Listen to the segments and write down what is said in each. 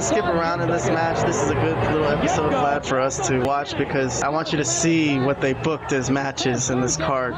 skip around in this match. This is a good little episode, Vlad, for us to watch because I want you to see what they booked as matches in this card.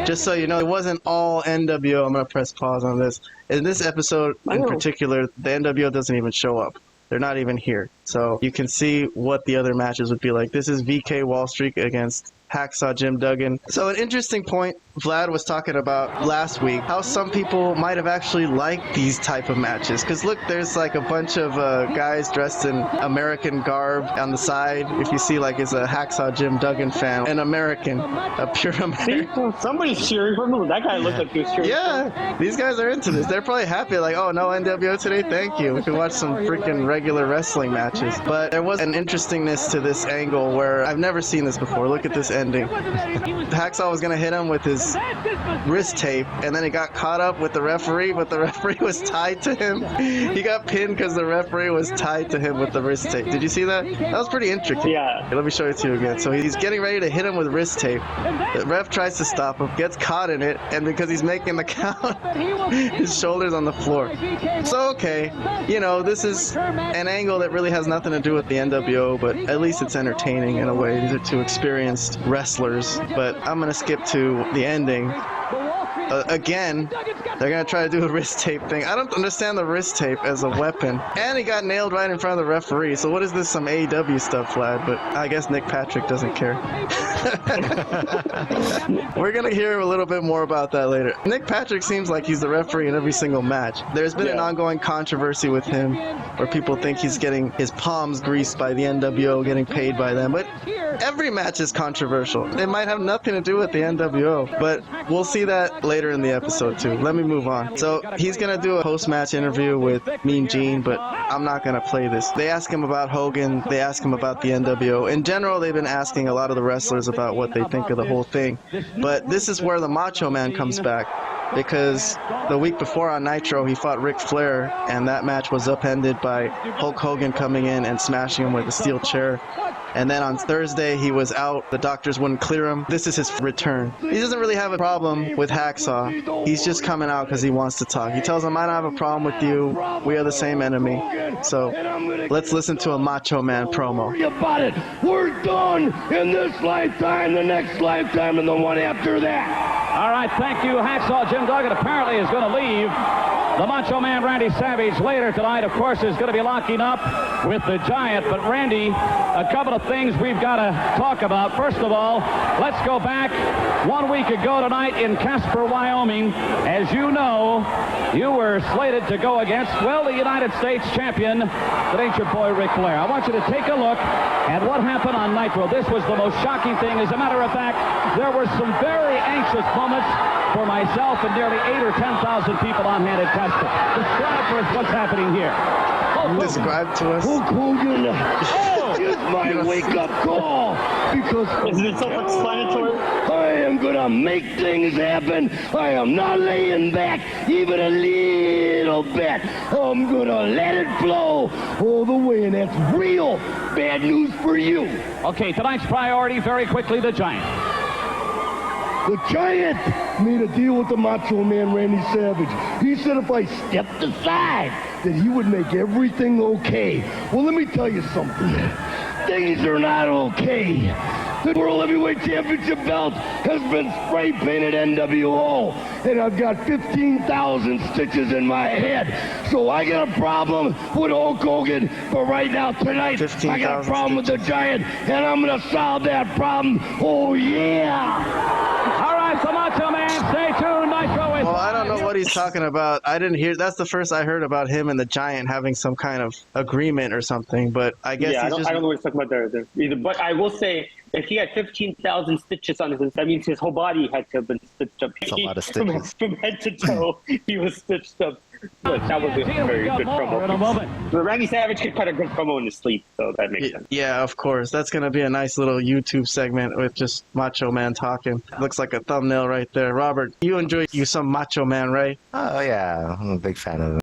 Just so you know, it wasn't all NWO. I'm going to press pause on this. In this episode in particular, the NWO doesn't even show up. They're not even here. So you can see what the other matches would be like. This is VK Wall Street against Hacksaw Jim Duggan. So an interesting point Vlad was talking about last week, how some people might have actually liked these type of matches. Because look, there's like a bunch of guys dressed in American garb on the side. If you see, like, it's a Hacksaw Jim Duggan fan, an American, a pure American. See, somebody's cheering for him. That guy looked like he was cheering. Yeah, these guys are into this. They're probably happy, like, oh, no NWO today, thank you. We can watch some freaking regular wrestling matches. But there was an interestingness to this angle where I've never seen this before. Look at this ending. Hacksaw was going to hit him with his wrist tape, and then he got caught up with the referee, but the referee was tied to him. He got pinned because the referee was tied to him with the wrist tape. Did you see that? That was pretty intricate. Yeah. Let me show it to you again. So he's getting ready to hit him with wrist tape. The ref tries to stop him, gets caught in it, and because he's making the count, his shoulder's on the floor. So, okay, you know, this is an angle that really has nothing to do with the NWO, but at least it's entertaining in a way. These are two experienced wrestlers, but I'm going to skip to the ending. Again, they're going to try to do a wrist tape thing. I don't understand the wrist tape as a weapon. And he got nailed right in front of the referee. So what is this, some AEW stuff, Vlad? But I guess Nick Patrick doesn't care. We're going to hear a little bit more about that later. Nick Patrick seems like he's the referee in every single match. There's been an ongoing controversy with him where people think he's getting his palms greased by the NWO, getting paid by them. But every match is controversial. It might have nothing to do with the NWO, but we'll see that later in the episode too. Let me move on. So he's gonna do a post-match interview with Mean Gene, but I'm not gonna play this. They ask him about Hogan, they ask him about the NWO. In general, they've been asking a lot of the wrestlers about what they think of the whole thing, but this is where the Macho Man comes back, because the week before on Nitro he fought Ric Flair, and that match was upended by Hulk Hogan coming in and smashing him with a steel chair. And then on Thursday, he was out. The doctors wouldn't clear him. This is his return. He doesn't really have a problem with Hacksaw. He's just coming out because he wants to talk. He tells him, I don't have a problem with you. We are the same enemy. So let's listen to a Macho Man promo. About it. We're done in this lifetime, the next lifetime, and the one after that. All right, thank you, Hacksaw Jim Duggan apparently is going to leave. The Macho Man Randy Savage later tonight, of course, is going to be locking up with the Giant. But Randy, a couple of things we've got to talk about. First of all, let's go back 1 week ago tonight in Casper, Wyoming. As you know, you were slated to go against, well, the United States champion, the Nature Boy Ric Flair. I want you to take a look at what happened on Nitro. This was the most shocking thing. As a matter of fact, there were some very anxious moments for myself and nearly 8,000 or 10,000 people on hand at Casper. Describe for us what's happening here. Describe to us. Hulk Hogan is my wake-up call, because Isn't it self-explanatory? I am going to make things happen. I am not laying back even a little bit. I'm going to let it flow all the way, and that's real bad news for you. Okay, tonight's priority, very quickly, the Giant. The Giant made a deal with the Macho Man Randy Savage. He said if I stepped aside, that he would make everything okay. Well, let me tell you something. Things are not okay. The World Heavyweight Championship belt has been spray painted NWO, and I've got 15,000 stitches in my head. So I got a problem with Hulk Hogan, but right now, tonight, I got a problem with the Giant, and I'm going to solve that problem. Oh, yeah! All right, so Macho Man, stay tuned. Nitro is... Well, I don't know what he's talking about. I didn't hear. That's the first I heard about him and the Giant having some kind of agreement or something. But I guess I don't know what he's talking about there either. But I will say, if he had 15,000 stitches on his, that means his whole body had to have been stitched up. That's a lot of stitches. From head to toe, he was stitched up. But that was a very good promo. But Randy Savage could cut a good promo in his sleep, so that makes sense. Yeah, of course. That's going to be a nice little YouTube segment with just Macho Man talking. Looks like a thumbnail right there. Robert, you enjoy you some Macho Man, right? Oh, yeah. I'm a big fan of him.